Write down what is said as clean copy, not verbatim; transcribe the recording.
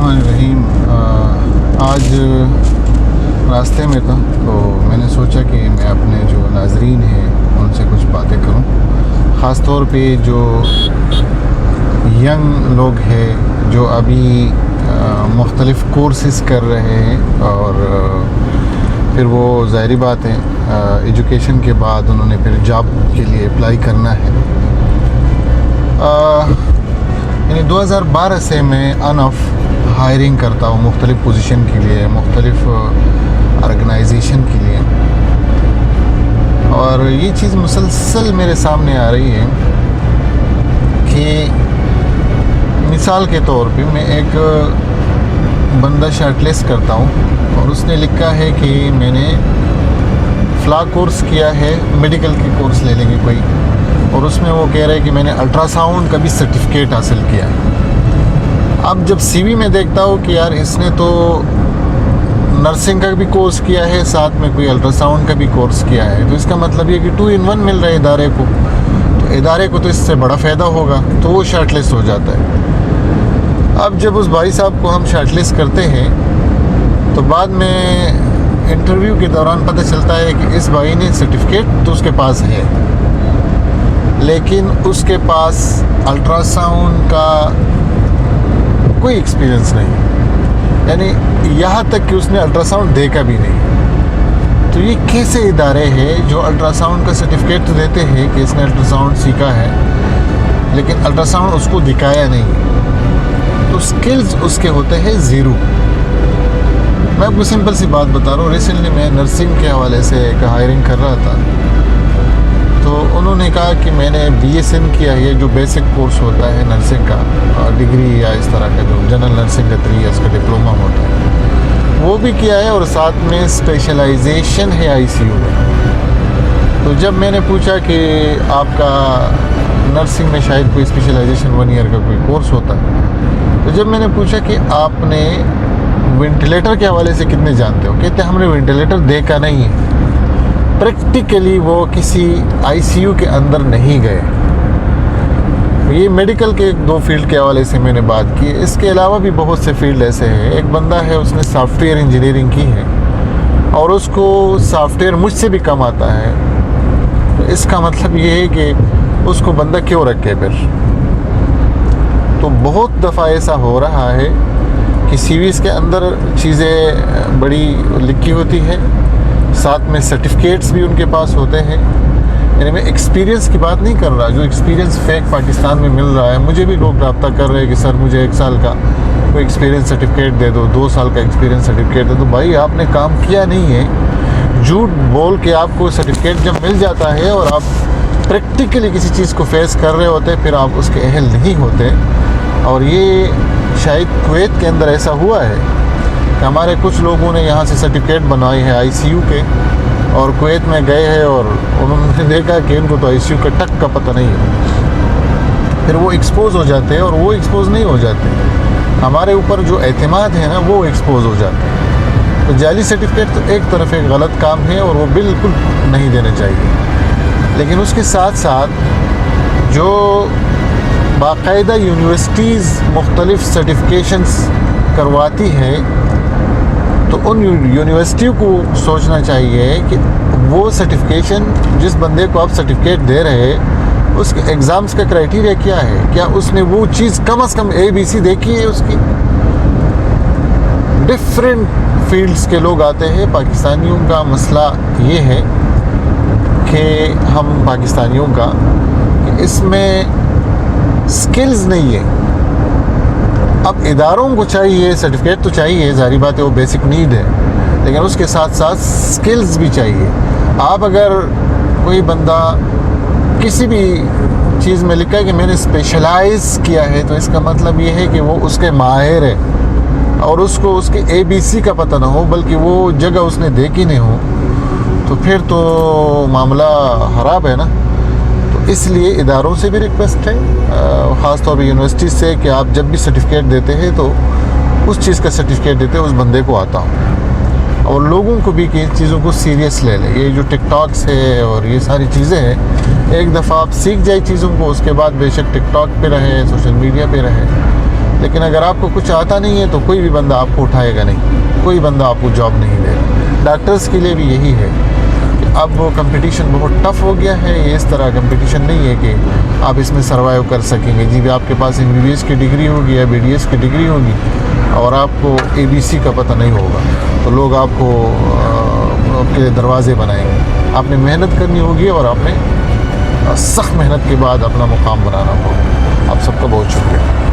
बिस्मिल्लाहिर्रहमानिर्रहीम। आज रास्ते में था तो मैंने सोचा कि मैं अपने जो नाज़रीन हैं उनसे कुछ बातें करूं, ख़ास तौर पे जो यंग लोग हैं जो अभी मुख्तलिफ़ कोर्सेज़ कर रहे हैं और फिर वो ज़ाहिरी बात है एजुकेशन के बाद उन्होंने फिर जॉब के लिए अप्लाई करना है। यानी 2012 से मैं ऑन ऑफ हायरिंग करता हूँ मुख्तलिफ़ पोजीशन के लिए, मुख्तलिफ़ ऑर्गेनाइजेशन के लिए, और ये चीज़ मुसलसल मेरे सामने आ रही है कि मिसाल के तौर पे मैं एक बंदा शॉर्टलिस्ट करता हूँ और उसने लिखा है कि मैंने फ़ला कोर्स किया है, मेडिकल के कोर्स ले लेंगे कोई, और उसमें वो कह रहे हैं कि मैंने अल्ट्रासाउंड का भी सर्टिफिकेट हासिल किया है। अब जब सीवी में देखता हूँ कि यार इसने तो नर्सिंग का भी कोर्स किया है, साथ में कोई अल्ट्रासाउंड का भी कोर्स किया है, तो इसका मतलब ये कि 2 in 1 मिल रहा है इदारे को, तो इदारे को तो इससे बड़ा फ़ायदा होगा, तो वो शॉर्टलिस्ट हो जाता है। अब जब उस भाई साहब को हम शॉर्टलिस्ट करते हैं तो बाद में इंटरव्यू के दौरान पता चलता है कि इस भाई ने सर्टिफिकेट तो उसके पास है, लेकिन उसके पास अल्ट्रासाउंड का कोई एक्सपीरियंस नहीं, यानी यहाँ तक कि उसने अल्ट्रासाउंड देखा भी नहीं। तो ये कैसे इदारे हैं जो अल्ट्रासाउंड का सर्टिफिकेट तो देते हैं कि इसने अल्ट्रासाउंड सीखा है, लेकिन अल्ट्रासाउंड उसको दिखाया नहीं, तो स्किल्स उसके होते हैं ज़ीरो। मैं आपको सिंपल सी बात बता रहा हूँ। रिसेंटली मैं नर्सिंग के हवाले से एक हायरिंग कर रहा था, तो उन्होंने कहा कि मैंने BSN किया है, जो बेसिक कोर्स होता है नर्सिंग का, डिग्री या इस तरह का जो जनरल नर्सिंग का 3 इयर्स का डिप्लोमा होता है, वो भी किया है, और साथ में स्पेशलाइजेशन है ICU में। तो जब मैंने पूछा कि आपका नर्सिंग में शायद कोई स्पेशलाइजेशन 1 ईयर का कोई कोर्स होता है, तो जब मैंने पूछा कि आपने वेंटिलेटर के हवाले से कितने जानते हो, कहते हमने वेंटिलेटर देखा नहीं है, प्रैक्टिकली वो किसी ICU के अंदर नहीं गए। ये मेडिकल के 2 फील्ड के हवाले से मैंने बात की। इसके अलावा भी बहुत से फील्ड ऐसे हैं। एक बंदा है, उसने सॉफ्टवेयर इंजीनियरिंग की है और उसको सॉफ्टवेयर मुझसे भी कम आता है, तो इसका मतलब ये है कि उसको बंदा क्यों रखे फिर। तो बहुत दफ़ा ऐसा हो रहा है कि CVs के अंदर चीज़ें बड़ी लिखी होती है, साथ में सर्टिफिकेट्स भी उनके पास होते हैं। यानी मैं एक्सपीरियंस की बात नहीं कर रहा, जो एक्सपीरियंस फेक पाकिस्तान में मिल रहा है। मुझे भी लोग रब्ता कर रहे हैं कि सर मुझे 1 साल का कोई एक्सपीरियंस सर्टिफिकेट दे दो, 2 साल का एक्सपीरियंस सर्टिफिकेट दे दो। भाई आपने काम किया नहीं है, झूठ बोल के आपको सर्टिफिकेट जब मिल जाता है और आप प्रैक्टिकली किसी चीज़ को फेस कर रहे होते, फिर आप उसके अहल नहीं होते। और ये शायद कुवैत के अंदर ऐसा हुआ है कि हमारे कुछ लोगों ने यहाँ से सर्टिफिकेट बनवाए हैं ICU के, और कुवैत में गए हैं और उन्होंने देखा कि इनको तो ICU का टक का पता नहीं है। फिर वो एक्सपोज हो जाते हैं, और वो एक्सपोज नहीं हो जाते, हमारे ऊपर जो एतमाद है ना वो एक्सपोज हो जाता है। तो जाली सर्टिफिकेट तो एक तरफ एक गलत काम है और वो बिल्कुल नहीं देने चाहिए, लेकिन उसके साथ साथ जो बाकायदा यूनिवर्सिटीज़ मुख्तलिफ़ सर्टिफिकेशंस करवाती है, तो उन यूनिवर्सिटियों को सोचना चाहिए कि वो सर्टिफिकेशन जिस बंदे को आप सर्टिफिकेट दे रहे हैं उसके एग्ज़ाम्स का क्राइटेरिया क्या है, क्या उसने वो चीज़ कम से कम ABC देखी है उसकी। डिफरेंट फील्ड्स के लोग आते हैं। पाकिस्तानियों का मसला ये है कि हम पाकिस्तानियों का कि इसमें स्किल्स नहीं है। अब इदारों को चाहिए सर्टिफिकेट तो चाहिए, जाहिर बात है वो बेसिक नीड है, लेकिन उसके साथ साथ स्किल्स भी चाहिए। आप अगर कोई बंदा किसी भी चीज़ में लिखा है कि मैंने स्पेशलाइज किया है, तो इसका मतलब ये है कि वो उसके माहिर है, और उसको उसके ABC का पता ना हो, बल्कि वो जगह उसने देखी नहीं हो, तो फिर तो मामला ख़राब है ना। तो इसलिए इदारों से भी रिक्वेस्ट है, ख़ास तौर पर यूनिवर्सिटी से, कि आप जब भी सर्टिफिकेट देते हैं तो उस चीज़ का सर्टिफिकेट देते हैं उस बंदे को आता हो, और लोगों को भी कि इन चीज़ों को सीरियस ले लें। ये जो टिकटॉक्स है और ये सारी चीज़ें हैं, एक दफ़ा आप सीख जाए चीज़ों को, उसके बाद बेशक टिकटॉक पे रहे, सोशल मीडिया पे रहे, लेकिन अगर आपको कुछ आता नहीं है तो कोई भी बंदा आपको उठाएगा नहीं, कोई बंदा आपको जॉब नहीं देगा। डॉक्टर्स के लिए भी यही है कि अब वो कंपटीशन बहुत टफ़ हो गया है। ये इस तरह कंपटीशन नहीं है कि आप इसमें सर्वाइव कर सकेंगे। जी भी आपके पास MBBS की डिग्री होगी या BDS की डिग्री होगी और आपको ABC का पता नहीं होगा तो लोग आपके दरवाज़े बनाएंगे। आपने मेहनत करनी होगी और आपने सख्त मेहनत के बाद अपना मुकाम बनाना होगा। आप सबका बहुत शुक्रिया।